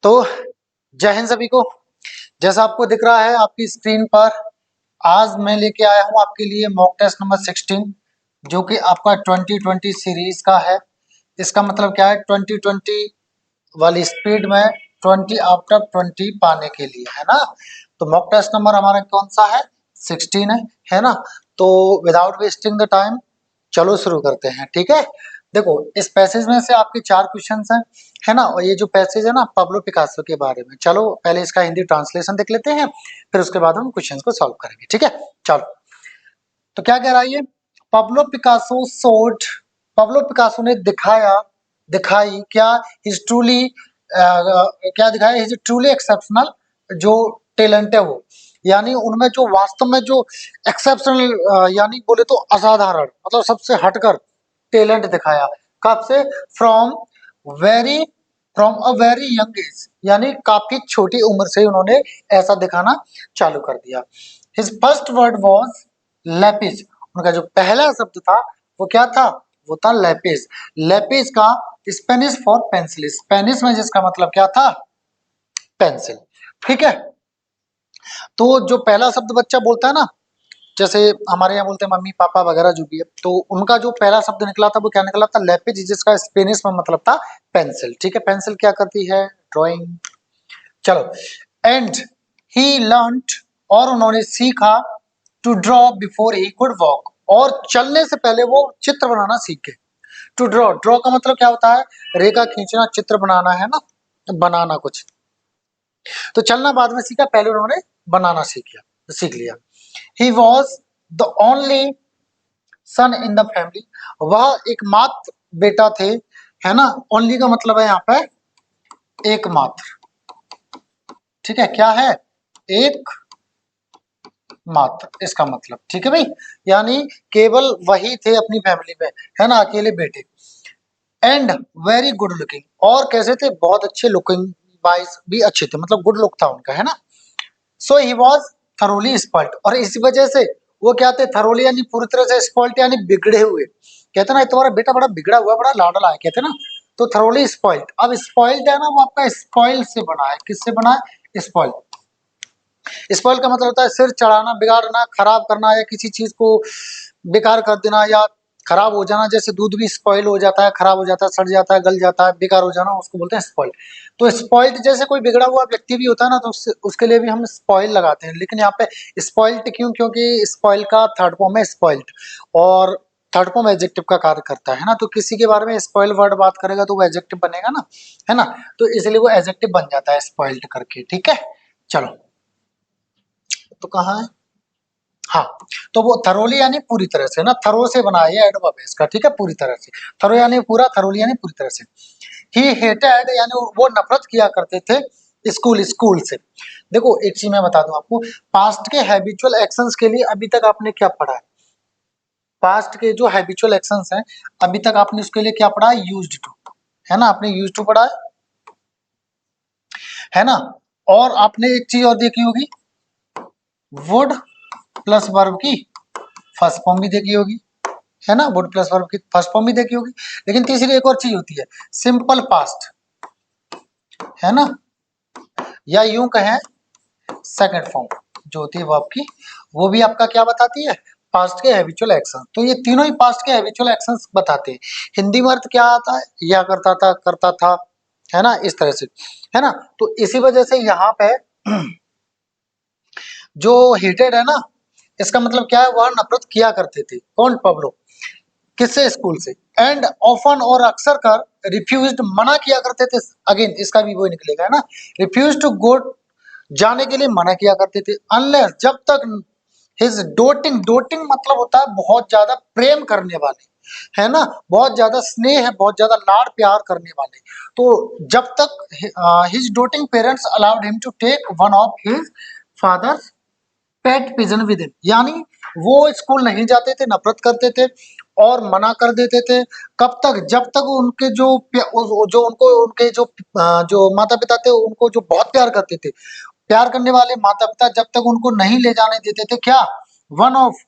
तो जय हिंद सभी को। जैसा आपको दिख रहा है आपकी स्क्रीन पर, आज मैं लेके आया हूं आपके लिए मॉक टेस्ट नंबर 16, जो कि आपका 2020 सीरीज का है। इसका मतलब क्या है, 2020 वाली स्पीड में 20 आफ्टर 20 पाने के लिए, है ना। तो मॉक टेस्ट नंबर हमारा कौन सा है, 16 है ना। तो विदाउट वेस्टिंग द टाइम चलो शुरू करते हैं, ठीक है। देखो, इस पैसेज में से आपके 4 क्वेश्चंस हैं, है ना। और ये जो पैसेज है ना पाब्लो पिकासो के बारे में, चलो पहले इसका हिंदी ट्रांसलेशन देख लेते हैं, फिर उसके बाद हम क्वेश्चंस को सॉल्व करेंगे, ठीक है। चलो, तो क्या कह रहा है ये, Pablo Picasso showed, Pablo Picasso ने दिखाई क्या, इज ट्रूली, क्या दिखाया, इज ट्रूली एक्सेप्शनल, जो टैलेंट है वो, यानी उनमें जो वास्तव में जो एक्सेप्शनल, यानी बोले तो असाधारण, मतलब सबसे हटकर टैलेंट दिखाया। कब से, from very from a very young age, यानी काफी छोटी उम्र से उन्होंने ऐसा दिखाना चालू कर दिया। His first word was Lapis, उनका जो पहला शब्द था वो क्या था, वो था लैपिस। लैपिस का स्पेनिश फॉर पेंसिल, स्पेनिश में जिसका मतलब क्या था, पेंसिल, ठीक है। तो जो पहला शब्द बच्चा बोलता है ना, जैसे हमारे यहाँ बोलते हैं मम्मी पापा वगैरह जो भी है, तो उनका जो पहला शब्द निकला था वो क्या निकला था, लैपिस, जिसका स्पेनिश में मतलब था पेंसिल, ठीक है। पेंसिल क्या करती है, ड्राइंग। चलो, एंड ही लर्नड, और उन्होंने सीखा, to draw before he could walk, और चलने से पहले वो चित्र बनाना सीख गए। टू ड्रॉ, ड्रॉ का मतलब क्या होता है, रेखा खींचना, चित्र बनाना, है ना, बनाना कुछ। तो चलना बाद में सीखा, पहले उन्होंने बनाना सीख लिया। He was the only son in the family, वह एकमात्र बेटा थे, है ना। ओनली का मतलब है यहाँ पे एकमात्र, ठीक है। क्या है, एक मात्र, इसका मतलब, ठीक है भाई, यानी केवल वही थे अपनी फैमिली में, है ना, अकेले बेटे। एंड वेरी गुड लुकिंग, और कैसे थे, बहुत अच्छे लुकिंग वाइज भी अच्छे थे, मतलब गुड लुक था उनका, है ना। सो ही वॉज थरोली स्पॉइल्ड, और इसी वजह से वो क्या थे, थरोली यानी पूरी तरह से, स्पॉइल्ड यानी बिगड़े हुए। कहते ना तुम्हारा बेटा बड़ा बिगड़ा हुआ, बड़ा लाडला है, कहते ना। तो थरोली स्पॉइल्ड, अब स्पॉइल्ड है ना, वो आपका स्पॉइल से बना है, किससे बना है, स्पॉइल्ड। स्पॉइल का मतलब होता है सिर चढ़ाना, बिगाड़ना, खराब करना, या किसी चीज को बेकार कर देना या खराब हो जाना। जैसे दूध भी स्पॉइल हो जाता है, खराब हो जाता है, सड़ जाता है, गल जाता है, बेकार हो जाना, उसको बोलते हैं स्पॉइल। तो स्पॉइल्ड जैसे कोई बिगड़ा हुआ व्यक्ति भी होता है ना, तो उसके लिए भी हम स्पॉइल लगाते हैं। लेकिन यहाँ पे स्पॉइल्ड क्यों, क्योंकि स्पॉइल का थर्ड फॉर्म है स्पॉइल्ड, और थर्ड फॉर्म एडजेक्टिव का कार्य करता है ना। तो किसी के बारे में स्पॉइल वर्ड बात करेगा तो वो एडजेक्टिव बनेगा ना, है ना। तो इसलिए वो एडजेक्टिव बन जाता है स्पॉइल्ड करके, ठीक है। चलो, तो कहाँ है, हाँ। तो वो थरोली यानी पूरी तरह से ना, थरो से बना है एडवर्ब है इसका, ठीक है, पूरी तरह से। थरो यानी पूरा, थरोली यानी पूरी तरह से। ही हेटेड यानी वो नफरत किया करते थे स्कूल से। देखो एक चीज मैं बता दूं आपको, पास्ट के हैबिचुअल एक्शंस के लिए अभी तक आपने क्या पढ़ा है, पास्ट के जो हैबिचुअल एक्शंस हैं अभी तक आपने उसके लिए क्या पढ़ा है, यूज्ड टू, है ना, आपने यूज्ड टू पढ़ा है ना। और आपने एक चीज और देखी होगी, वुड प्लस वर्ब की फर्स्ट फॉर्म भी देखी होगी, है ना, वुड प्लस वर्ब की फर्स्ट फॉर्म भी देखी होगी। लेकिन तीसरी एक और चीज होती है, सिंपल पास्ट, है ना, या यूं कहें सेकंड फॉर्म जो होती है वो आपकी, वो भी आपका क्या बताती है, पास्ट के हैबिचुअल एक्शन। तो ये तीनों ही पास्ट के हैबिचुअल एक्शंस बताते हैं। हिंदी में अर्थ क्या आता है, या करता था, है ना, इस तरह से, है ना। तो इसी वजह से यहाँ पे जो हेटेड है ना, इसका मतलब क्या है, वह नफरत किया करते थे, कौन, पब्लो, किससे, स्कूल से। एंड ऑफन, और अक्सर कर, रिफ्यूज्ड, मना किया करते थे, अगेन इसका भी वही निकलेगा, है ना, रिफ्यूज टू गो, जाने के लिए मना किया करते थे, अनलेस, जब तक, हिज डोटिंग, डोटिंग मतलब होता है बहुत ज्यादा प्रेम करने वाले, है ना, बहुत ज्यादा स्नेह है, बहुत ज्यादा लाड़ प्यार करने वाले। तो जब तक his doting parents allowed him to take one of his father's pet pigeon with him, यानी वो स्कूल नहीं जाते थे, नफरत करते थे और मना कर देते थे। कब तक, जब तक उनके जो उनको उनके जो माता पिता थे उनको जो बहुत प्यार करते थे, प्यार करने वाले माता पिता जब तक उनको नहीं ले जाने देते थे, क्या, one of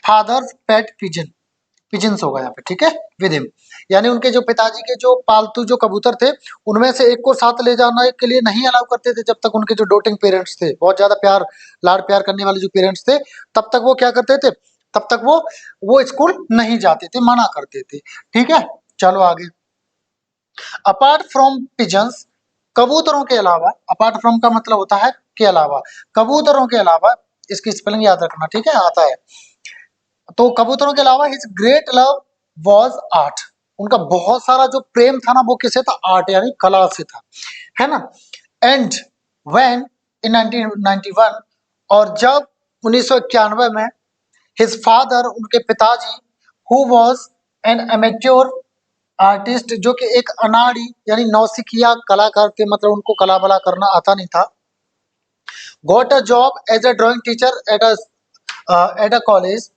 father's pet pigeon, pigeons होगा यहाँ पे, ठीक है, विद हिम, यानी उनके जो पिताजी के जो पालतू जो कबूतर थे उनमें से एक को साथ ले जाने के लिए नहीं अलाउ करते थे, जब तक उनके जो डोटिंग पेरेंट्स थे, बहुत ज्यादा प्यार लाड प्यार करने वाले जो पेरेंट्स थे, तब तक वो क्या करते थे, तब तक वो स्कूल नहीं जाते थे, मना करते थे। ठीक है, चलो आगे। अपार्ट फ्रॉम पिजन्स, कबूतरों के अलावा, अपार्ट फ्रॉम का मतलब होता है के अलावा, कबूतरों के अलावा, इसकी स्पेलिंग याद रखना, ठीक है, आता है। तो कबूतरों के अलावा his great love was art, उनका बहुत सारा जो प्रेम था ना वो किसे था, आर्ट यानी कला से था, है ना। एंड व्हेन इन 1991, और जब 1991 में हिज फादर, उनके पिताजी, who was an amateur artist, जो कि एक अनाड़ी यानी नौसिखिया कलाकार थे, मतलब उनको कला बला करना आता नहीं था, got a job as a drawing teacher at a college.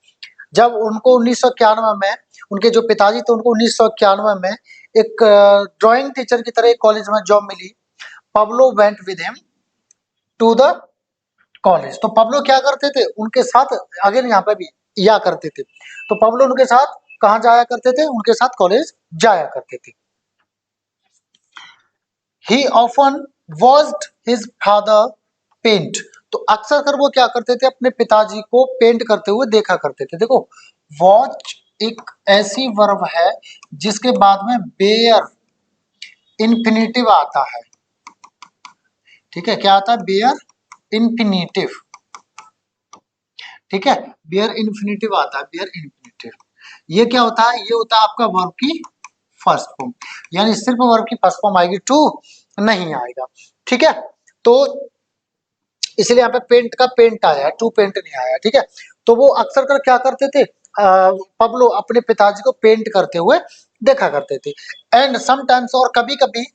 जब उनको 1991 में, उनके जो पिताजी थे उनको 1991 में एक ड्राइंग टीचर की तरह एक कॉलेज में जॉब मिली। Pablo went with him to the college, तो पब्लो क्या करते थे उनके साथ, आगे यहाँ पे भी या करते थे, तो पब्लो उनके साथ कहाँ जाया करते थे, उनके साथ कॉलेज जाया करते थे। He often watched his father paint, तो अक्सर कर वो क्या करते थे, अपने पिताजी को पेंट करते हुए देखा करते थे। देखो, वॉच एक ऐसी वर्ब है जिसके बाद में बेयर इन्फिनिटिव आता है, ठीक है, क्या आता है, बेयर इन्फिनिटिव, ठीक है, बेयर इन्फिनिटिव आता है, बेयर इन्फिनिटिव। ये क्या होता है, ये होता है आपका वर्ब की फर्स्ट फॉर्म, यानी सिर्फ वर्ब की फर्स्ट फॉर्म आएगी, टू नहीं आएगा, ठीक है। तो इसलिए यहाँ पे पेंट का पेंट आया है, टू पेंट नहीं आया, ठीक है। तो वो अक्सर कर क्या करते थे, पब्लो अपने पिताजी को पेंट करते हुए देखा करते थे। एंड समटाइम्स, और कभी कभी,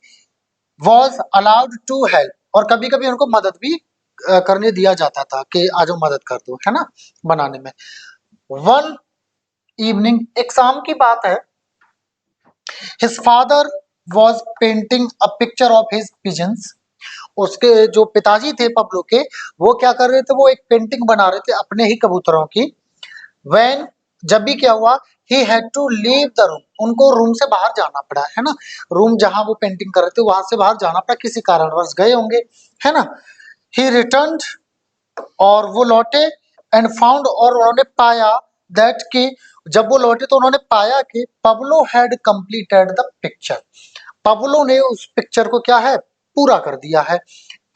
वॉज अलाउड टू हेल्प, और कभी कभी उनको मदद भी करने दिया जाता था कि आज मदद कर दो, है ना, बनाने में। वन इवनिंग, एक शाम की बात है, his father was painting a picture of his pigeons, उसके जो पिताजी थे पब्लो के, वो क्या कर रहे थे, वो एक पेंटिंग बना रहे थे अपने ही कबूतरों की। व्हेन, जब भी क्या हुआ, he had to leave the room, उनको रूम से बाहर जाना पड़ा, है ना, रूम जहां वो पेंटिंग कर रहे थे वहां से बाहर जाना पड़ा, किसी कारणवश गए होंगे, है ना। ही रिटर्न्ड, और वो लौटे, एंड फाउंड, और उन्होंने पाया, दैट कि जब वो लौटे तो उन्होंने पाया कि Pablo had completed the picture, Pablo ने उस पिक्चर को क्या है, पूरा कर दिया है।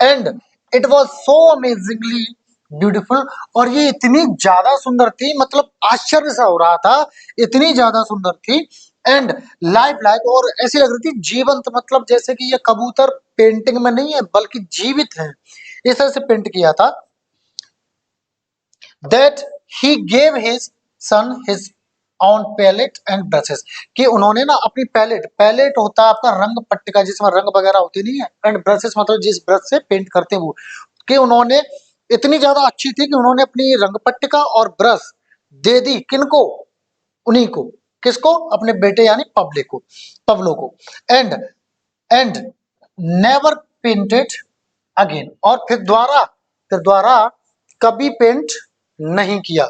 And it was so amazingly beautiful, और ये इतनी ज्यादा सुंदर थी, मतलब आश्चर्य सा हो रहा था, इतनी ज्यादा सुंदर थी। एंड लाइफ लाइक, और ऐसी लग रही थी जीवंत, मतलब जैसे कि ये कबूतर पेंटिंग में नहीं है बल्कि जीवित है, इस तरह से पेंट किया था। That he gave his son his own palette and brushes, कि उन्होंने ना अपनी पैलेट, पैलेट होता है आपका रंग पट्टिका जिसमें रंग वगैरह होती नहीं है, एंड ब्रशेस मतलब जिस ब्रश से पेंट करते हैं वो, कि उन्होंने इतनी ज्यादा अच्छी थी कि उन्होंने अपनी रंग पट्टिका और ब्रश दे दी किनको, उन्हीं को, किसको, अपने बेटे यानी पब्लिक को, पब्लो को। And and never painted again, और फिर द्वारा कभी पेंट नहीं किया।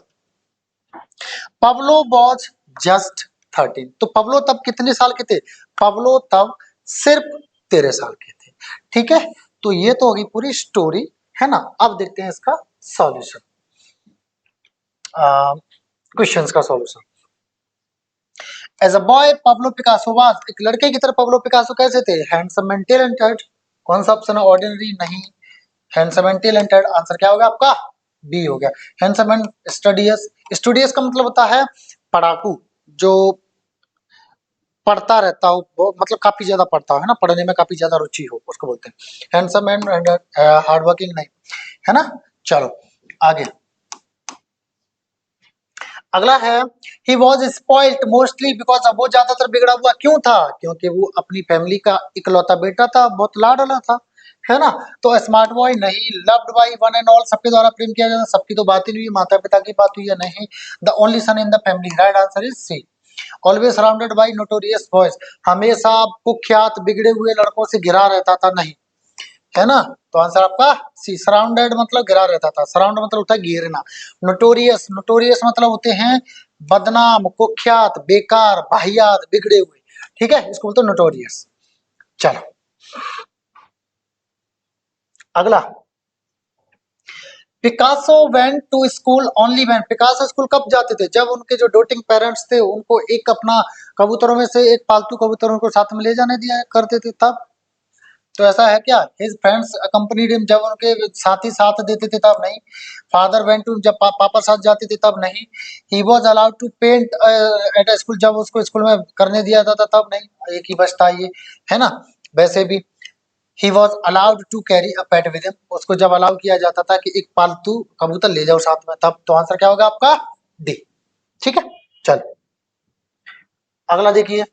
पब्लो वॉज जस्ट 13, तो पब्लो तब कितने साल के थे, पब्लो तब सिर्फ 13 साल के थे, ठीक है। तो ये तो होगी पूरी स्टोरी, है ना। अब देखते हैं इसका सॉल्यूशन, क्वेश्चंस का solution. As a boy Pablo Picasso was, एक लड़के की तरह पब्लो पिकासो कैसे थे, हैंडसम एंड टैलेंटेड, कौन सा ऑप्शन है, ऑर्डिनरी नहीं, हैंडसम एंड टैलेंटेड, आंसर क्या होगा आपका, बी हो गया। हैंडसम एंड स्टूडियस, स्टूडियस का मतलब होता है पढ़ाकू, जो पढ़ता रहता हो, मतलब काफी ज्यादा पढ़ता हो, है ना, पढ़ने में काफी ज्यादा रुचि हो, उसको बोलते हैं हैंडसम एंड हार्ड वर्किंग नहीं, है ना। चलो आगे, अगला है, he was spoiled mostly because, अब वो ज्यादातर बिगड़ा हुआ क्यों था, क्योंकि वो अपनी फैमिली का इकलौता बेटा था, बहुत लाडला था, है ना। तो स्मार्ट बॉय नहीं, loved by one and all, सबके द्वारा प्रेम किया जाता, सबकी तो बात ही नहीं हुई, माता पिता की बात हुई है नहीं। The only son in the family, right answer is C. Always surrounded by notorious boys, हमेशा कुख्यात बिगड़े हुए लड़कों से घिरा रहता था, नहीं, है ना। तो आंसर आपका सी, सराउंडेड मतलब घिरा रहता था, सराउंड मतलब होता है घेरना, नोटोरियस, नोटोरियस मतलब होते हैं बदनाम, कुख्यात, बेकार, वाहियात, बिगड़े हुए, ठीक है, इसको बोलते हैं नोटोरियस। चलो अगला, Picasso went to school only when, Picasso school कब जाते थे? जब उनके जो डोटिंग पेरेंट्स थे उनको एक अपना कबूतरों में से एक पालतू कबूतरों को साथ में ले जाने दिया करते थे तब। तो ऐसा है क्या? हिज फ्रेंड्स अकम्पनीड हिम, जब उनके साथी साथ देते थे तब नहीं। फादर वेंट टू, जब पापा साथ जाते थे तब नहीं। He was allowed to paint at a school, जब उसको स्कूल में करने दिया जाता तब नहीं। एक ही बचता ये है ना। वैसे भी he was allowed to carry a pet with him, उसको जब अलाउ किया जाता था कि एक पालतू कबूतर ले जाओ साथ में तब। तो आंसर क्या होगा आपका? डी। ठीक है, चलो अगला देखिए।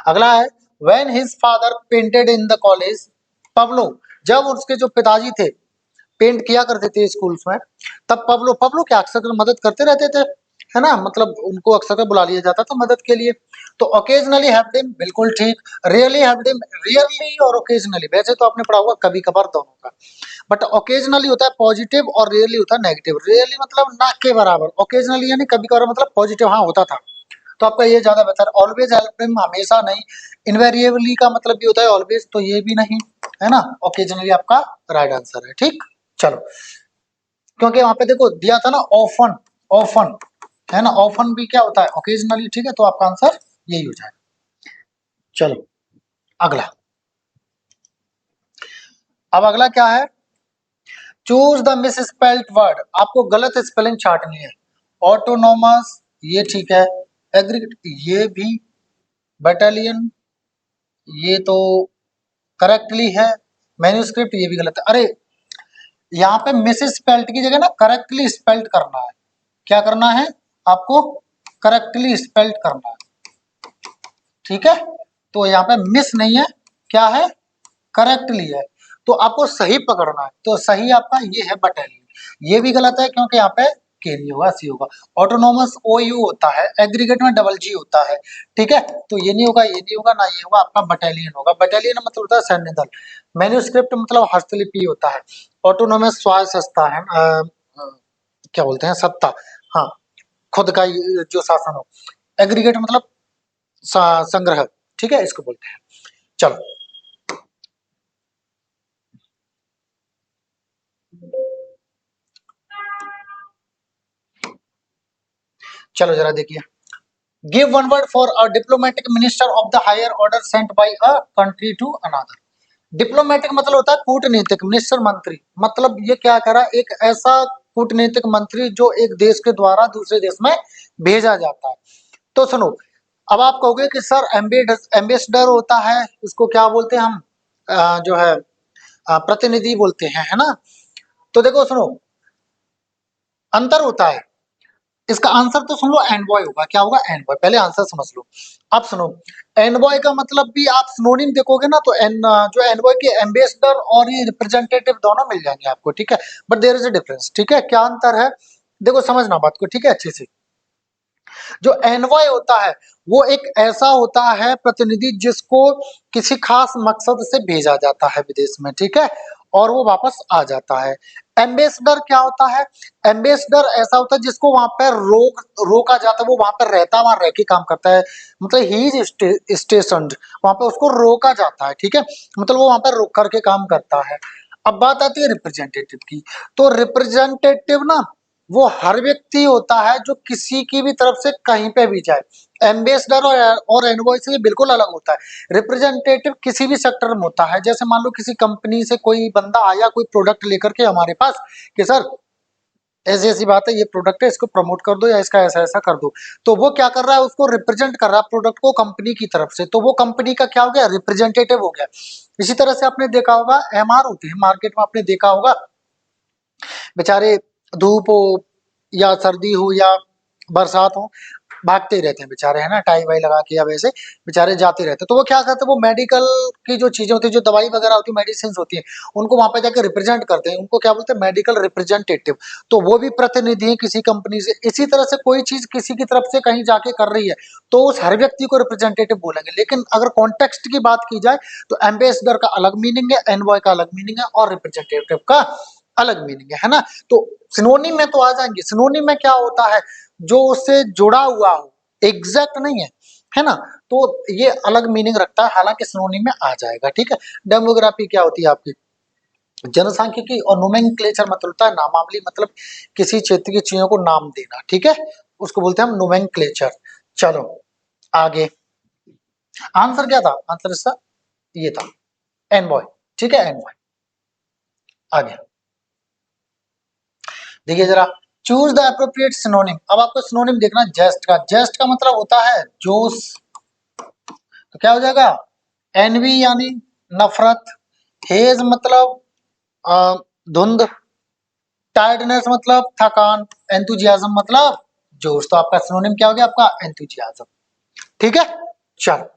अगला है, when his father painted in the college, Pablo, जब उसके जो पिताजी थे पेंट किया करते थे स्कूल्स में, तब पब्लो, पब्लो क्या अक्सर मदद करते रहते थे, है ना, मतलब उनको अक्सर बुला लिया जाता था मदद के लिए। तो ओकेजनली हेल्प्ड हिम, बिल्कुल ठीक। रियली हेल्प्ड हिम, रियली और ओकेजनली, वैसे तो आपने पढ़ा होगा कभी कभार दोनों का, बट ओकेजनली होता है पॉजिटिव और रियली होता है नेगेटिव। रियली मतलब ना के बराबर, ओकेजनली यानी कभी कभार मतलब पॉजिटिव हाँ होता था। तो आपका ये ज्यादा बेहतर। ऑलवेज हेल्प हिम, हमेशा नहीं। इनवेरिएबली का मतलब भी होता है ऑलवेज, तो ये भी नहीं है ना। ओकेजनली आपका राइट आंसर है। ठीक, चलो, क्योंकि वहां पे देखो दिया था ना ऑफन, ऑफन है ना, ऑफन भी क्या होता है? ओकेजनली। ठीक है, तो आपका आंसर यही हो जाएगा। चलो अगला, अब अगला क्या है? Choose the miss spelled word, आपको गलत स्पेलिंग छांटनी है। ऑटोनोमस ये ठीक है, एग्रीगेट ये भी, बटालियन ये तो करेक्टली है, मैन्युस्क्रिप्ट ये भी गलत है। अरे यहाँ पे मिस स्पेल्ट की जगह ना करेक्टली स्पेल्ट करना है। क्या करना है आपको? करेक्टली स्पेल्ट करना है। ठीक है, तो यहाँ पे मिस नहीं है, क्या है? करेक्टली है। तो आपको सही पकड़ना है, तो सही आपका ये है बटालियन। ये भी गलत है क्योंकि यहाँ पे के नहीं होगा, सी होगा। ऑटोनोमस ओ यू होता है, एग्रीगेट में डबल जी होता है। ठीक है, तो ये नहीं होगा, ये नहीं होगा, ना ये होगा, आपका बटालियन होगा। बटालियन मतलब होता है सैन्य दल। मैन्युस्क्रिप्ट मतलब हस्तलिपि होता है। ऑटोनोमस स्वाय संस्था है, क्या बोलते हैं, सत्ता, हाँ, खुद का जो शासन हो। एग्रीगेट मतलब संग्रह। ठीक है, इसको बोलते हैं। चलो चलो जरा देखिए। Give one word for a diplomatic minister of the higher order sent by a country to another. Diplomatic मतलब होता है कूटनीतिक, मिनिस्टर मंत्री, मतलब ये क्या करा, एक ऐसा कूटनीतिक मंत्री जो एक देश के द्वारा दूसरे देश में भेजा जाता है। तो सुनो, अब आप कहोगे कि सर एम्बेसडर होता है, उसको क्या बोलते हैं हम? जो है प्रतिनिधि बोलते हैं, है ना। तो देखो सुनो, अंतर होता है। इसका आंसर तो सुन लो, एनबॉय होगा। क्या होगा? एनबॉय। पहले आंसर समझ लो। अब सुनो, एनबॉय का मतलब भी आप सिनोनिम देखोगे ना तो जो एनबॉय के एम्बेसडर और ये रिप्रेजेंटेटिव दोनों मिल जाएंगे आपको। ठीक है, but there is a difference. ठीक है, क्या अंतर है? देखो समझना बात को, ठीक है, अच्छे से। जो एनवॉय होता है वो एक ऐसा होता है प्रतिनिधि जिसको किसी खास मकसद से भेजा जाता है विदेश में, ठीक है, और वो वापस आ जाता है। एम्बेसडर क्या होता है? एम्बेसडर ऐसा होता है जिसको वहां पर रोका जाता है, वो वहां पर रहता है, वहां रह के काम करता है, मतलब ही इज स्टेशनड, वहां पे उसको रोका जाता है। ठीक है, मतलब वो वहां पर रुक करके काम करता है। अब बात आती है रिप्रेजेंटेटिव की। तो रिप्रेजेंटेटिव ना वो हर व्यक्ति होता है जो किसी की भी तरफ से कहीं पे भी जाए। एम्बेसडर और एनवॉय से ये बिल्कुल अलग होता है। रिप्रेजेंटेटिव किसी भी सेक्टर में होता है, जैसे मान लो किसी कंपनी से कोई बंदा आया कोई प्रोडक्ट लेकर के हमारे पास कि सर ऐसी ऐसी बात है, ये प्रोडक्ट है, इसको प्रमोट कर दो या इसका ऐसा ऐसा कर दो। तो वो क्या कर रहा है? उसको रिप्रेजेंट कर रहा है प्रोडक्ट को कंपनी की तरफ से, तो वो कंपनी का क्या हो गया? रिप्रेजेंटेटिव हो गया। इसी तरह से आपने देखा होगा एमआर होते हैं मार्केट में, आपने देखा होगा बेचारे धूप हो या सर्दी हो या बरसात हो भागते ही रहते हैं बेचारे, है ना, टाई वाई लगा के या वैसे बेचारे जाते रहते हैं। तो वो क्या करते हैं? वो मेडिकल की जो चीजें होती है, जो दवाई वगैरह होती है, मेडिसिन होती है, उनको वहां पे जाकर रिप्रेजेंट करते हैं। उनको क्या बोलते हैं? Medical representative. तो वो भी प्रतिनिधि है किसी कंपनी से। इसी तरह से कोई चीज किसी की तरफ से कहीं जाके कर रही है तो उस हर व्यक्ति को रिप्रेजेंटेटिव बोलेंगे। लेकिन अगर कॉन्टेक्स्ट की बात की जाए तो एम्बेसडर का अलग मीनिंग है, एनवॉय का अलग मीनिंग है और रिप्रेजेंटेटिव का अलग मीनिंग है ना। तो सिनोनिम में तो आ जाएंगे। सिनोनिम में क्या होता है? जो उससे जुड़ा हुआ हो, एग्जैक्ट नहीं है, है ना। तो ये अलग मीनिंग रखता है, हालांकि सिनोनिम में आ जाएगा, ठीक है। डेमोग्राफी क्या होती है आपकी, जनसांख्यिकी, और नोमेनक्लेचर मतलब होता है नामावली, मतलब किसी क्षेत्र की चीजों को नाम देना, ठीक है, उसको बोलते हैं हम नोमेनक्लेचर। चलो आगे, आंसर क्या था, आंसर इसका ये था एनवॉय, ठीक है, एनवॉय। आगे देखिए जरा, चूज द अप्रोप्रिएट सिनोनिम। अब आपको सिनोनिम देखना जस्ट का, जस्ट का मतलब होता है जोश, तो क्या हो जाएगा, एनवी यानी नफरत, हेज मतलब धुंध, टायर्डनेस मतलब थकान, एंथुजियाज्म मतलब जोश। तो आपका सिनोनिम क्या हो गया, आपका एंथुजियाज्म, ठीक है। चलो,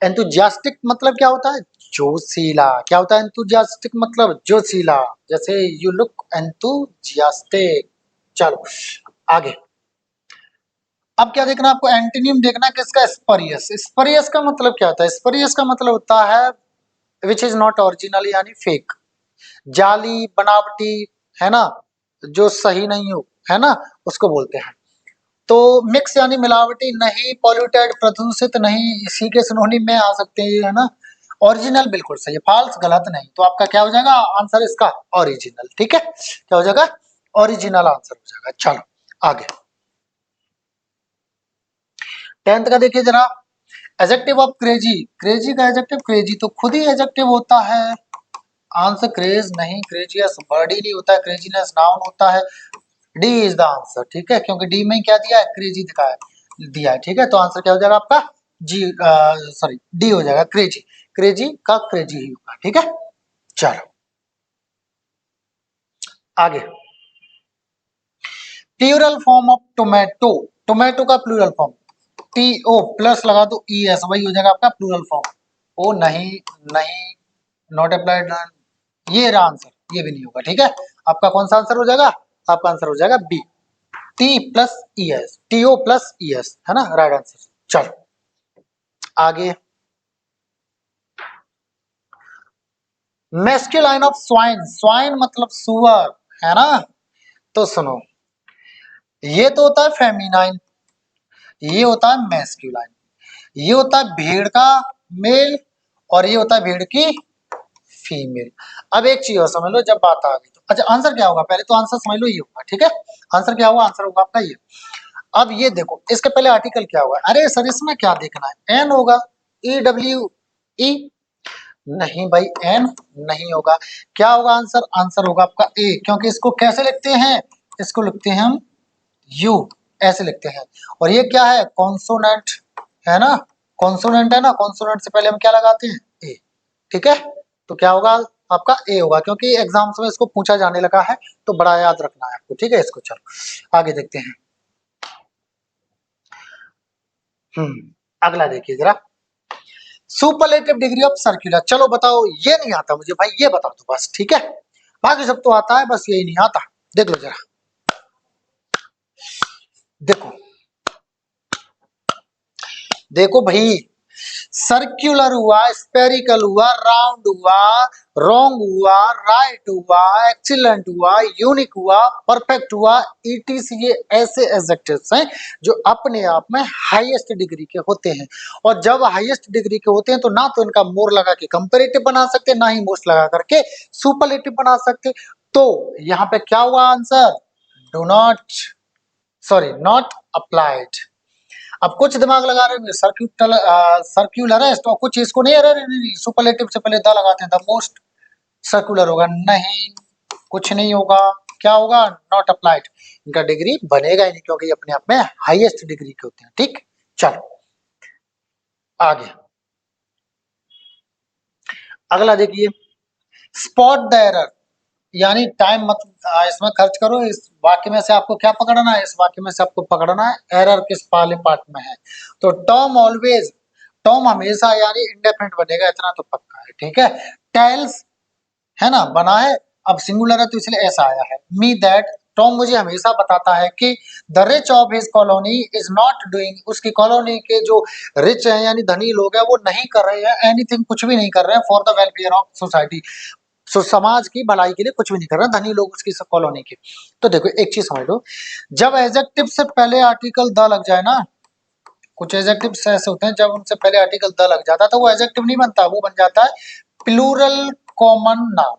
एंथुजियास्टिक मतलब क्या होता है, जोशीला। क्या होता है एंथुजियास्टिक मतलब, जोशीला, जैसे यू लुक एंथुजियास्टिक। चलो आगे, अब क्या देखना आपको, एंटीनियम देखना है किसका, स्परियस। स्परियस का मतलब क्या होता है, स्परियस का मतलब होता है विच इज नॉट ओरिजिनल यानी फेक, जाली, बनावटी, है ना, जो सही नहीं हो, है ना, उसको बोलते हैं। तो मिक्स यानी मिलावटी नहीं, पॉल्यूटेड प्रदूषित नहीं, इसी के सिनोनिम में आ सकते हैं, है ना। ओरिजिनल बिल्कुल सही है, फॉल्स गलत नहीं। तो आपका क्या हो जाएगा आंसर इसका, ओरिजिनल, ठीक है, क्या हो जाएगा, ओरिजिनल आंसर हो जाएगा। चलो आगे, 10th का देखिए जरा, एडजेक्टिव ऑफ क्रेजी। क्रेजी का एडजेक्टिव, क्रेजी तो खुद ही एडजेक्टिव होता है, आंसर क्रेज नहीं, क्रेजियस वर्ड ही नहीं होता है, क्रेजीनेस नाउन होता है। डी इज द आंसर, ठीक है, क्योंकि डी में क्या दिया है, क्रेजी दिया है, ठीक है। तो आंसर क्या हो जाएगा आपका, जी सॉरी डी हो जाएगा, क्रेजी। क्रेजी का क्रेजी ही होगा, ठीक है। चलो आगे, plural form of tomato. Tomato का plural form, T O plus लगा दो ई एस, वही हो जाएगा आपका प्लूरल फॉर्म। ओ नहीं, नहीं, नॉट अप्लाइड, ये रहा आंसर, ये भी नहीं होगा, ठीक है। आपका कौन सा आंसर हो जाएगा, आपका आंसर हो जाएगा B, T plus E S, T O plus E S, है ना, राइट आंसर। चलो आगे, मैस्कुलाइन ऑफ स्वाइन। स्वाइन मतलब सुअर, है ना। तो सुनो, ये तो होता है फेमिनाइन, ये होता है मैस्कुलाइन, ये होता है भेड़ का मेल, और ये होता है भेड़ की फीमेल। अब एक चीज और समझ लो, जब बात आ गई तो अच्छा आंसर क्या होगा, पहले तो आंसर समझ लो, ये होगा, ठीक है। आंसर क्या होगा, आंसर होगा आपका ये। अब ये देखो, इसके पहले आर्टिकल क्या होगा, अरे सर इसमें क्या देखना है, एन होगा, ई डब्ल्यू ई, नहीं भाई एन नहीं होगा, क्या होगा आंसर, आंसर होगा आपका ए, क्योंकि इसको कैसे लिखते हैं, इसको लिखते हैं हम यू, ऐसे लिखते हैं। और ये क्या है, कॉन्सोनेंट, है ना, कॉन्सोनेंट है ना, कॉन्सोनेंट से पहले हम क्या लगाते हैं, ए, ठीक है। तो क्या होगा आपका ए होगा, क्योंकि एग्जाम्स में इसको पूछा जाने लगा है, तो बड़ा याद रखना है आपको, ठीक है। इसको चलो आगे देखते हैं। अगला देखिए जरा, सुपरलेटिव डिग्री ऑफ सर्कुलर। चलो बताओ, ये नहीं आता मुझे भाई, ये बता दो बस, ठीक है, बाकी सब तो आता है, बस यही नहीं आता। देख लो जरा, देखो, देखो भाई, सर्कुलर हुआ, स्पेरिकल हुआ, राउंड हुआ, रॉन्ग हुआ, राइट हुआ, एक्सीलेंट हुआ, यूनिक हुआ, परफेक्ट हुआ, ईटीसी, ये ऐसे एडजेक्टिव्स हैं जो अपने आप में हाईएस्ट डिग्री के होते हैं। और जब हाईएस्ट डिग्री के होते हैं तो ना तो इनका मोर लगा के कंपैरेटिव बना सकते, ना ही मोस्ट लगा करके सुपरलेटिव बना सकते। तो यहाँ पे क्या हुआ answer, do not, sorry not applied. अब कुछ दिमाग लगा रहे हैं सर्क्यूलरिस्ट, और कुछ इसको नहीं, अरे नहीं, सुपरलेटिव से पहले द लगाते हैं, द मोस्ट सर्कुलर होगा, नहीं, कुछ नहीं होगा, क्या होगा, नॉट अप्लाइड। इनका डिग्री बनेगा ही नहीं, क्योंकि ये अपने आप में हाईएस्ट डिग्री के होते हैं, ठीक। चलो आगे, अगला देखिए, स्पॉट द एरर, यानी टाइम मत इसमें खर्च करो। इस वाक्य में से आपको क्या पकड़ना है, इस वाक्य में से आपको पकड़ना है एरर किस वाले पार्ट में है। तो टॉम ऑलवेज, टॉम हमेशा यानी इंडेफिनिट बनेगा, इतना तो पक्का है, ठीक है। टेल्स, है ना, बना है, अब सिंगुलर है तो इसलिए ऐसा आया है। मी दैट, टॉम मुझे हमेशा बताता है कि the rich of his colony is not doing, उसकी कॉलोनी के जो रिच हैं यानी धनी लोग हैं वो नहीं कर रहे हैं एनीथिंग, कुछ भी नहीं कर रहे हैं for the welfare of society, so समाज की भलाई के लिए कुछ भी नहीं कर रहा, धनी लोग उसकी कॉलोनी के। तो देखो एक चीज समझ लो, जब एडजेक्टिव से पहले आर्टिकल द लग जाए ना, कुछ एडजेक्टिव ऐसे होते हैं जब उनसे पहले आर्टिकल द लग जाता है तो वो एडजेक्टिव नहीं बनता, वो बन जाता है प्लूरल कॉमन नाउन,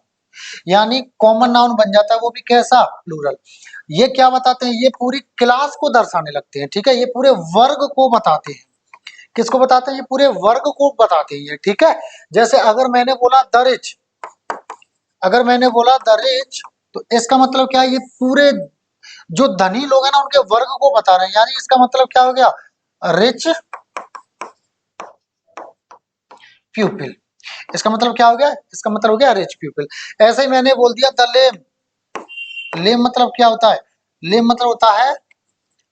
यानी कॉमन नाउन बन जाता है, वो भी कैसा, प्लूरल। ये क्या बताते हैं, ये पूरी क्लास को दर्शाने लगते हैं, ठीक है, ये पूरे वर्ग को बताते हैं। किसको बताते हैं, ये पूरे वर्ग को बताते हैं ये, ठीक है। जैसे अगर मैंने बोला द रिच, अगर मैंने बोला द रिच, तो इसका मतलब क्या है, ये पूरे जो धनी लोग हैं ना उनके वर्ग को बता रहे हैं, यानी इसका मतलब क्या हो गया, रिच प्यूपिल। इसका मतलब क्या हो गया, इसका मतलब हो गया रिच पीपल। ऐसे ही मैंने बोल दिया द लेम, लेम मतलब क्या होता है, लेम मतलब होता है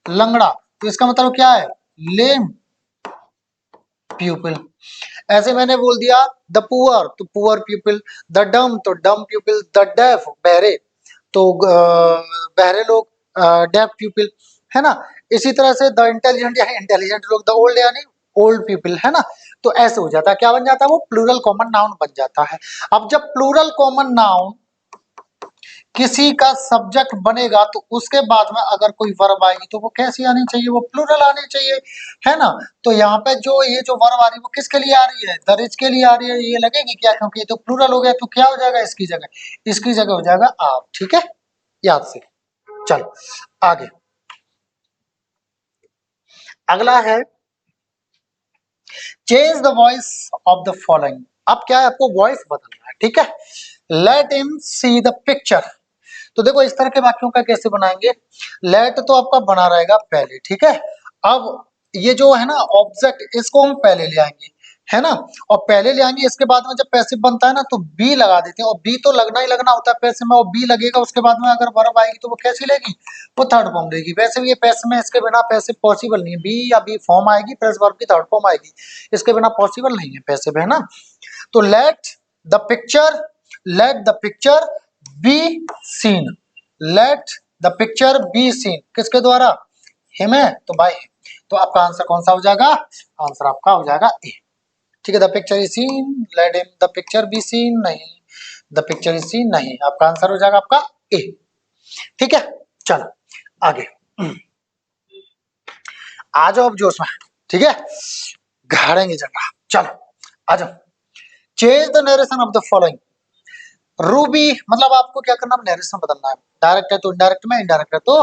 लंगड़ा, तो इसका मतलब क्या है, लेम पीपल। ऐसे मैंने बोल दिया द पुअर, तो पुअर पीपल, द डम, तो डम पीपल, द डेफ बहरे, तो बहरे लोग डेफ पीपल, है ना। इसी तरह से द इंटेलिजेंट यानी इंटेलिजेंट लोग, द ओल्ड यानी ओल्ड पीपल, है ना। तो ऐसे हो जाता है, क्या बन जाता है, वो प्लूरल कॉमन नाउन बन जाता है। अब जब प्लूरल कॉमन नाउन किसी का सब्जेक्ट बनेगा तो उसके बाद में अगर कोई वर्ब आएगी तो वो कैसी आनी चाहिए, वो प्लूरल आनी चाहिए, है ना। तो यहाँ पे जो ये जो वर्ब आ रही है वो किसके लिए आ रही है, द रिच के लिए आ रही है, ये लगेगी क्या, क्योंकि ये तो प्लूरल हो गया, तो क्या हो जाएगा इसकी जगह हो जाएगा आप, ठीक है, याद से। चलो आगे, अगला है change the voice of the following. अब क्या है, आपको वॉइस बदलना है, ठीक है। Let him see the picture, तो देखो इस तरह के वाक्यों का कैसे बनाएंगे, लेट तो आपका बना रहेगा पहले, ठीक है। अब ये जो है ना ऑब्जेक्ट, इसको हम पहले ले आएंगे, है ना, और पहले ले आएंगे, इसके बाद में जब पैसिव बनता है ना तो बी लगा देते हैं, और बी तो लगना ही लगना होता है पैसिव में, और बी लगेगा उसके बाद में अगर वर्ब आएगी तो वो कैसी लेगी, वो थर्ड फॉर्म लेगी। वैसे भी ये पैसिव में इसके बिना पैसिव पॉसिबल नहीं है, बी या बी फॉर्म आएगी प्लस वर्ब की थर्ड फॉर्म आएगी, इसके बिना पॉसिबल नहीं है पैसिव, है ना। तो let the picture be seen, let the picture be seen, किसके द्वारा, हिम है तो बाय हिम, तो आपका आंसर कौन सा हो जाएगा, आंसर आपका हो जाएगा ए, ठीक है। The picture is seen, let him the picture be seen, नहीं, द पिक्चर इज सीन नहीं, आपका आंसर हो जाएगा आपका ए, ठीक है। चलो आगे आ जाओ अब जोश में, ठीक है, घाड़ेंगे जगह, चलो आ जाओ। Change the narration of the following, Ruby मतलब आपको क्या करना है, नरेशन बदलना है, डायरेक्ट है तो इनडायरेक्ट में, इनडायरेक्ट है तो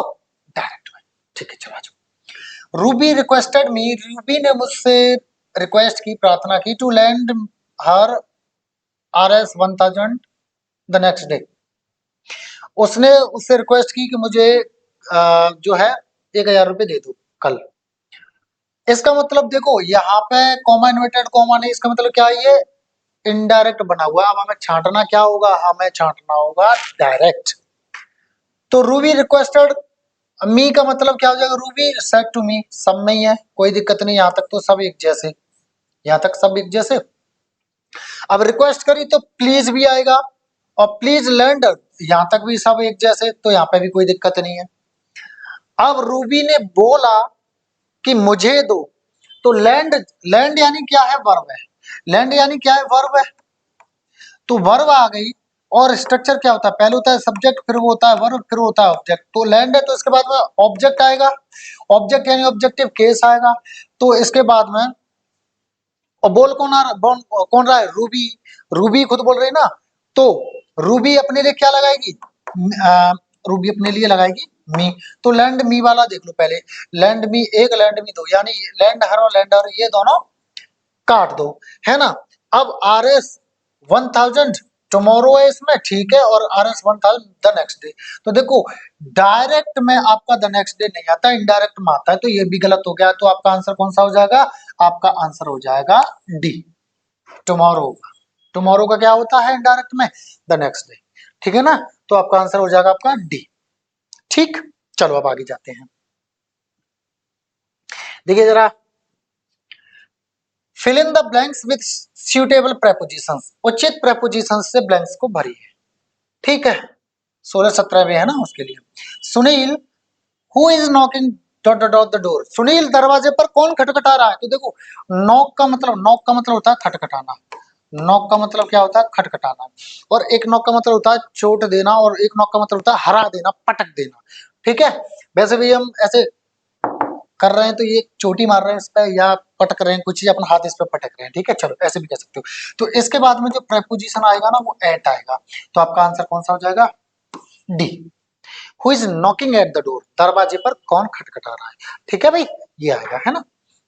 डायरेक्ट में, ठीक है। चलो आ जाओ। रूबी रिक्वेस्टेड मी, रूबी ने मुझसे रिक्वेस्ट की, प्रार्थना की, to land her RS 1000 the next day, उसने उससे रिक्वेस्ट की कि मुझे जो है 1000 रुपये दे दो कल। इसका मतलब देखो यहाँ पे कॉमा इन्वर्टेड कॉमा नहीं, इसका मतलब क्या है, ये इनडायरेक्ट बना हुआ है। अब हमें छांटना क्या होगा, हमें छांटना होगा डायरेक्ट। तो रूबी रिक्वेस्टेड मी का मतलब क्या हो जाएगा, रूबी सेड टू मी, सब में ही है, कोई दिक्कत नहीं, यहाँ तक तो सब एक जैसे, यहाँ तक सब एक जैसे। अब रिक्वेस्ट करी तो प्लीज भी आएगा, और प्लीज लैंड, यहाँ तक भी सब एक जैसे, तो यहाँ पे भी कोई दिक्कत नहीं है। अब रूबी ने बोला कि मुझे दो, तो लैंड, लैंड यानी क्या है, वर्ब है, लैंड यानी क्या है, वर्ब है, तो वर्ब आ गई। और स्ट्रक्चर क्या होता है, पहले होता है सब्जेक्ट, फिर वो होता है वर्ब, फिर वो होता है ऑब्जेक्ट। तो लैंड है तो इसके बाद में ऑब्जेक्ट आएगा, ऑब्जेक्ट यानी ऑब्जेक्टिव केस आएगा, तो इसके बाद में, और बोल कौन आ रहा, कौन रहा है, रूबी, रूबी खुद बोल रही ना, तो रूबी अपने लिए क्या लगाएगी, रूबी अपने लिए लगाएगी मी, तो लैंड मी वाला देख लो पहले, लैंड मी एक, लैंड मी दो, यानी लैंड हर और लैंड हर ये दोनों काट दो, है ना। अब RS 1000 टुमारो है इसमें, ठीक है, और RS 1000 द नेक्स्ट डे। तो देखो डायरेक्ट में आपका द नेक्स्ट डे नहीं आता, इनडायरेक्ट में आता है, तो ये भी गलत हो गया, तो आपका आंसर कौन सा हो जाएगा, आपका आंसर हो जाएगा डी, टुमारो। टुमारो का क्या होता है इनडायरेक्ट में, द नेक्स्ट डे, ठीक है ना, तो आपका आंसर हो जाएगा आपका डी, ठीक। चलो अब आगे जाते हैं, देखिए जरा, fill in the blanks with suitable prepositions, उचित प्रेपोजिशंस से ब्लैंक्स को भरिए, ठीक है। 16-17 में है ना उसके लिए। Sunil who is knocking dot dot dot the door, Sunil दरवाजे पर कौन खटखटा रहा है, तो देखो नॉक का मतलब होता है खटखटाना, नॉक का मतलब क्या होता है? खटखटाना। और एक नॉक का मतलब होता है चोट देना, और एक नॉक का मतलब होता है हरा देना, पटक देना। ठीक है, वैसे भी हम ऐसे कर रहे हैं तो ये चोटी मार रहे हैं इस पे, या पटक रहे हैं कुछ चीज, अपना हाथ इस पे पटक रहे हैं। ठीक है, चलो ऐसे भी कह सकते हो। तो इसके बाद में जो प्रेपोजिशन आएगा ना वो एट आएगा। तो आपका आंसर कौन सा हो जाएगा? D. Who is knocking at the door, दरवाजे पर कौन खटखटा रहा है। ठीक है भाई, ये आएगा, है ना।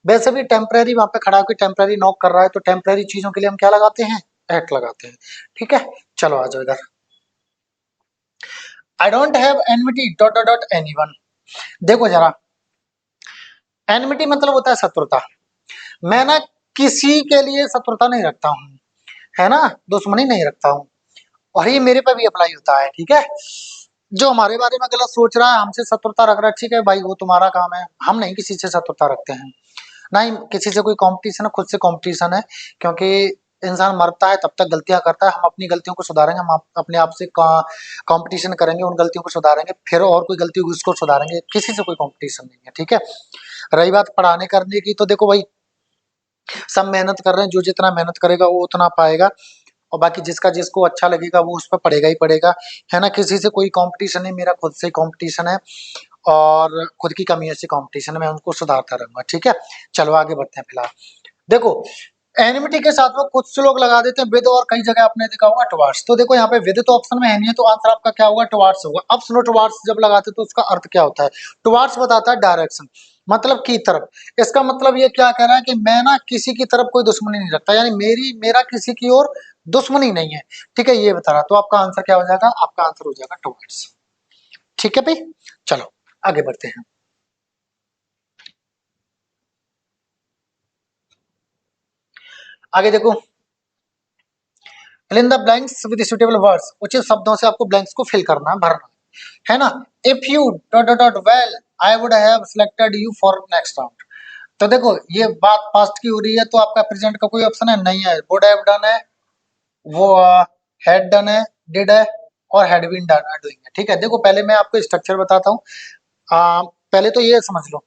वैसे भी टेम्परेरी वहां पे खड़ा होकर टेम्परेरी नॉक कर रहा है, तो टेम्परेरी चीजों के लिए हम क्या लगाते हैं? एट लगाते हैं। ठीक है, चलो आ जाओ इधर। I don't have enmity dot dot dot anyone. देखो जरा, एनमिटी मतलब होता है शत्रुता। मैं ना किसी के लिए शत्रुता नहीं रखता हूँ, है ना, दुश्मनी नहीं रखता हूँ। और ये मेरे पे भी अप्लाई होता है। ठीक है, जो हमारे बारे में गलत सोच रहा है, हमसे शत्रुता रख रहा है, ठीक है भाई, वो तुम्हारा काम है। हम नहीं किसी से शत्रुता रखते हैं, ना ही किसी से कोई कंपटीशन है, खुद से कंपटीशन है। क्योंकि इंसान मरता है तब तक गलतियां करता है। हम अपनी गलतियों को सुधारेंगे, हम अपने आप से कंपटीशन करेंगे, उन गलतियों को सुधारेंगे, फिर और कोई गलती होगी उसको सुधारेंगे। किसी से कोई कंपटीशन नहीं है। ठीक है, रही बात पढ़ाने करने की, तो देखो भाई, सब मेहनत कर रहे हैं, जो जितना मेहनत करेगा वो उतना पाएगा। और बाकी जिसका जिसको अच्छा लगेगा वो उस पर पढ़ेगा ही पढ़ेगा, है ना। किसी से कोई कंपटीशन नहीं, मेरा खुद से कंपटीशन है, और खुद की कमियों से कंपटीशन है, मैं उनको सुधारता रहूंगा। ठीक है, चलो आगे बढ़ते हैं। फिलहाल देखो, एनिमिटी के साथ में कुछ लोग लगा देते हैं विद, और कई जगह आपने देखा होगा टुवार्ड्स। तो देखो यहाँ पे विद तो ऑप्शन में है नहीं है, तो आंसर आपका क्या होगा? टुवार्ड्स होगा। अब सुनो, टुवार्ड्स जब लगाते तो उसका अर्थ क्या होता है? टुवार्ड्स बताता है डायरेक्शन, मतलब की तरफ। इसका मतलब ये क्या कह रहा है कि मैं ना किसी की तरफ कोई दुश्मनी नहीं रखता, यानी मेरा किसी की ओर दुश्मनी नहीं है। ठीक है, ये बता रहा। तो आपका आंसर क्या हो जाएगा? आपका आंसर हो जाएगा टुवार्ड्स। ठीक है भाई, चलो आगे बढ़ते हैं। आगे देखो, fill in the blanks with suitable words. उचित शब्दों से आपको ब्लैंक्स को फिल करना है, भरना है ना। If U dot dot dot well, I would have selected you for next round. तो देखो, ये बात पास्ट की हो रही है, तो आपका प्रेजेंट का कोई ऑप्शन है नहीं है। वुड हैव डन है, वो हैड डन है, डिड है, और हैड बीन डन डूइंग है। ठीक है, देखो पहले मैं आपको स्ट्रक्चर बताता हूँ। पहले तो ये समझ लो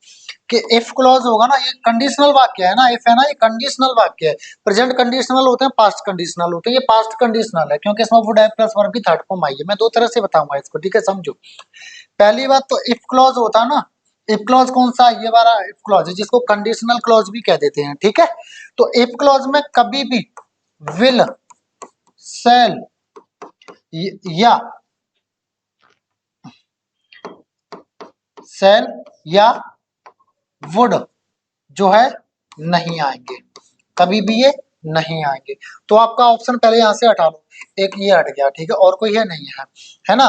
कि इफ क्लॉज होगा ना, ये कंडीशनल वाक्य है ना। इफ है ना, ये कंडीशनल वाक्य है। प्रेजेंट कंडीशनल होते हैं, पास्ट कंडीशनल होते हैं। ये पास्ट कंडीशनल है क्योंकि इसमें वुड हैव प्लस वर्ब की थर्ड फॉर्म आई है। मैं दो तरह से बताऊंगा इसको, ठीक है, समझो। पहली बात तो इफ क्लॉज होता है ना, इफ क्लॉज कौन सा? ये वाला इफ क्लॉज है, जिसको कंडीशनल क्लॉज भी कह देते हैं। ठीक है, तो इफ क्लॉज में कभी भी विल, सेल या सेल या वुड जो है नहीं आएंगे, कभी भी ये नहीं आएंगे। तो आपका ऑप्शन पहले यहां से हटा लो, एक ये हट गया। ठीक है, और कोई है नहीं है ना।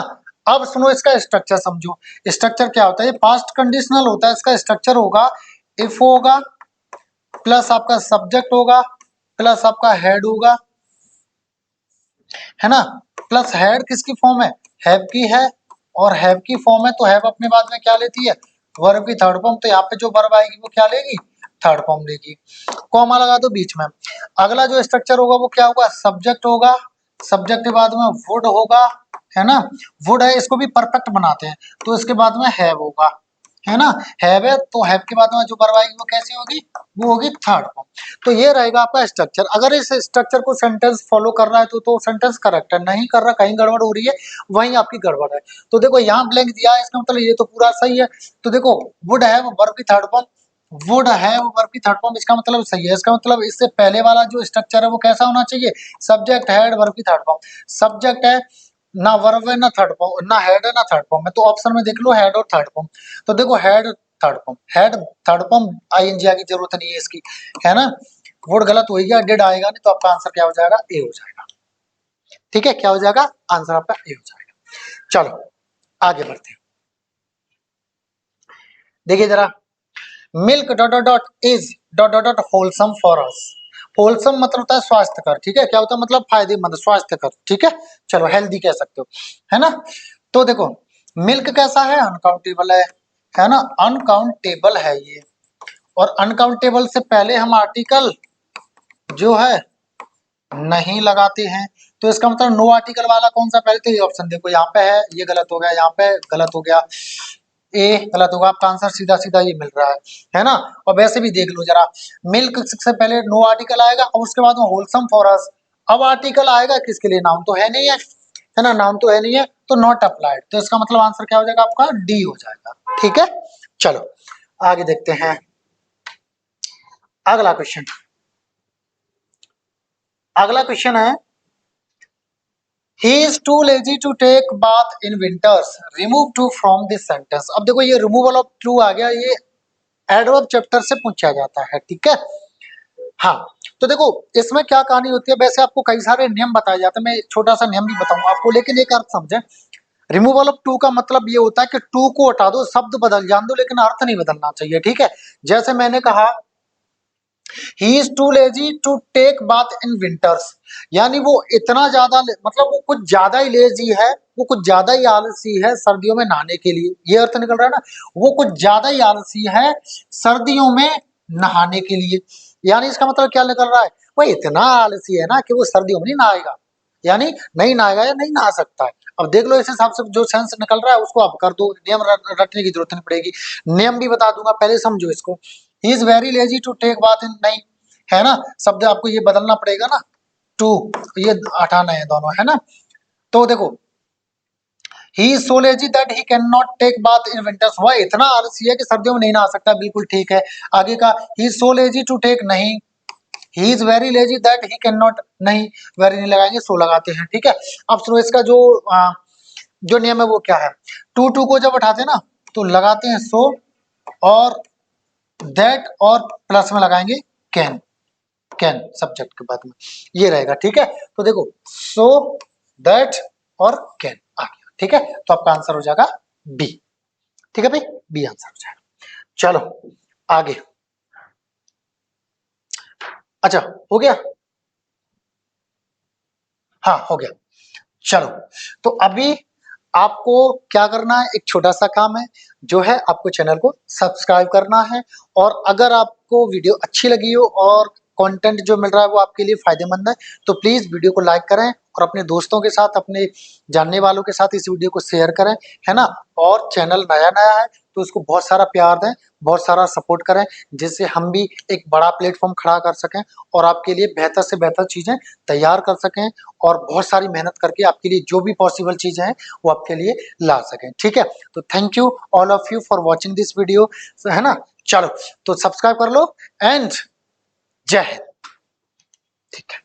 अब सुनो इसका स्ट्रक्चर समझो। स्ट्रक्चर क्या होता है? ये पास्ट कंडीशनल होता है। इसका स्ट्रक्चर होगा इफ होगा, प्लस आपका सब्जेक्ट होगा, प्लस आपका हेड होगा, है ना। प्लस हेड किसकी फॉर्म है? हैव की है, और हैव की फॉर्म है तो हैव अपने बाद में क्या लेती है? वर्ब की थर्ड फॉर्म। तो यहाँ पे जो वर्ब आएगी वो क्या लेगी? थर्ड फॉर्म लेगी। कॉमा लगा दो बीच में। अगला जो स्ट्रक्चर होगा वो क्या होगा? सब्जेक्ट होगा, सब्जेक्ट के बाद में वुड होगा, है ना। वुड है, इसको भी परफेक्ट बनाते हैं, तो इसके बाद में हैव होगा, है ना। हैव है तो हैव के बाद में जो वर्ब आएगी वो कैसी होगी? वो होगी थर्ड फॉर्म। तो ये रहेगा आपका स्ट्रक्चर। अगर इस स्ट्रक्चर को सेंटेंस फॉलो कर रहा है तो सेंटेंस करेक्ट है, नहीं कर रहा, कहीं गड़बड़ हो रही है, वहीं आपकी गड़बड़ है। तो देखो यहाँ ब्लैंक दिया है, इसका मतलब ये तो पूरा सही है। तो देखो, वुड हैव वर्ब की third form, would have verb की थर्ड फॉर्म, इसका मतलब सही है। इसका मतलब इससे पहले वाला जो स्ट्रक्चर है वो कैसा होना चाहिए? सब्जेक्ट हैड वर्ब की थर्ड फॉर्म। सब्जेक्ट है, ना वर्ब है, ना थर्ड फॉर्म, ना हेड है, ना थर्ड फॉर्म है। तो ऑप्शन में देख लो हेड और थर्ड फॉर्म। तो देखो head third form, head third form, ING की जरूरत नहीं है इसकी, है ना। वुड गलत हो गया, डिड आएगा नहीं, तो आपका आंसर क्या हो जाएगा? ए हो जाएगा। ठीक है, क्या हो जाएगा? आंसर आपका ए हो जाएगा। चलो आगे बढ़ते हैं। देखिए जरा, milk dot dot dot is dot dot dot wholesome for us. Wholesome मतलब होता है स्वास्थ्यकर। ठीक है, क्या होता है? मतलब फायदेमंद, स्वास्थ्यकर। ठीक है, चलो हेल्दी कह सकते हो, है ना। तो देखो, मिल्क कैसा है? अनकाउंटेबल है ना, अनकाउंटेबल है ये। और अनकाउंटेबल से पहले हम आर्टिकल जो है नहीं लगाते हैं। तो इसका मतलब नो आर्टिकल वाला कौन सा? पहले तो ये ऑप्शन देखो, यहाँ पे है, ये गलत हो गया, यहाँ पे गलत हो गया, ए गलत होगा। आपका आंसर सीधा सीधा ये मिल रहा है ना। और वैसे भी देख लो जरा, मिल्क से पहले नो आर्टिकल आएगा और उसके बाद में होलसम फॉर अस, अब आर्टिकल आएगा किसके लिए, नाउन तो है नहीं है ना, नाउन तो है नहीं है, तो नॉट अप्लाइड, तो इसका मतलब आंसर क्या हो जाएगा आपका, डी हो जाएगा। ठीक है, चलो आगे देखते हैं अगला क्वेश्चन। अगला क्वेश्चन है He is too lazy to take bath in winters. Remove to from this sentence. अब देखो ये रिमूवल ऑफ टू आ गया, ये एडवर्ब चैप्टर से पूछा जाता है। ठीक है, हाँ तो देखो इसमें क्या कहानी होती है, वैसे आपको कई सारे नियम बताए जाते हैं, मैं छोटा सा नियम भी बताऊंगा आपको, लेकिन एक अर्थ समझे। रिमूवल ऑफ टू का मतलब ये होता है कि टू को हटा दो, शब्द बदल जान दो, लेकिन अर्थ नहीं बदलना चाहिए। ठीक है, जैसे मैंने कहा he is too lazy to take bath in winters, यानी वो इतना ज्यादा मतलब वो कुछ ज्यादा ही लेजी है, वो कुछ ज्यादा ही आलसी है सर्दियों में नहाने के लिए, ये अर्थ निकल रहा है ना, वो कुछ ज्यादा ही आलसी है सर्दियों में नहाने के लिए। यानी इसका मतलब क्या निकल रहा है, वो इतना आलसी है ना कि वो सर्दियों में नहीं नहाएगा, यानी नहीं नहाएगा या नहीं नहा सकता है। अब देख लो इस हिसाब से जो सेंस निकल रहा है उसको आप कर दो, नियम रटने की जरूरत नहीं पड़ेगी, नियम भी बता दूंगा, पहले समझो इसको। He is very lazy to take bath in, नहीं है ना, शब्द आपको ये बदलना पड़ेगा ना, टू ये हटाना है दोनों, है ना। तो देखो he is so lazy that he can not take bath in winters, वह इतना आलसी है कि सर्दियों में नहीं नहा सकता, बिल्कुल ठीक है। आगे का he is so lazy to take, नहीं, he is very lazy that he can not, नहीं वेरी नहीं लगाएंगे, सो लगाते हैं। ठीक है, अब सुनो इसका जो नियम है वो क्या है, टू टू को जब उठाते हैं ना तो लगाते हैं सो, और दैट और प्लस में लगाएंगे कैन, कैन सब्जेक्ट के बाद में ये रहेगा। ठीक है, तो देखो सो दैट और कैन आ गया। ठीक है, तो आपका आंसर हो जाएगा बी। ठीक है भाई, बी आंसर हो जाएगा। चलो आगे, अच्छा हो गया, हाँ हो गया। चलो तो अभी आपको क्या करना है, एक छोटा सा काम है, जो है आपको चैनल को सब्सक्राइब करना है, और अगर आपको वीडियो अच्छी लगी हो और कंटेंट जो मिल रहा है वो आपके लिए फायदेमंद है, तो प्लीज वीडियो को लाइक करें और अपने दोस्तों के साथ, अपने जानने वालों के साथ इस वीडियो को शेयर करें, है ना। और चैनल नया नया है तो इसको बहुत सारा प्यार दें, बहुत सारा सपोर्ट करें, जिससे हम भी एक बड़ा प्लेटफॉर्म खड़ा कर सकें और आपके लिए बेहतर से बेहतर चीजें तैयार कर सकें, और बहुत सारी मेहनत करके आपके लिए जो भी पॉसिबल चीजें हैं वो आपके लिए ला सकें। ठीक है, तो thank you all of you for watching this video, है ना। चलो तो सब्सक्राइब कर लो एंड जय हिंद। ठीक है।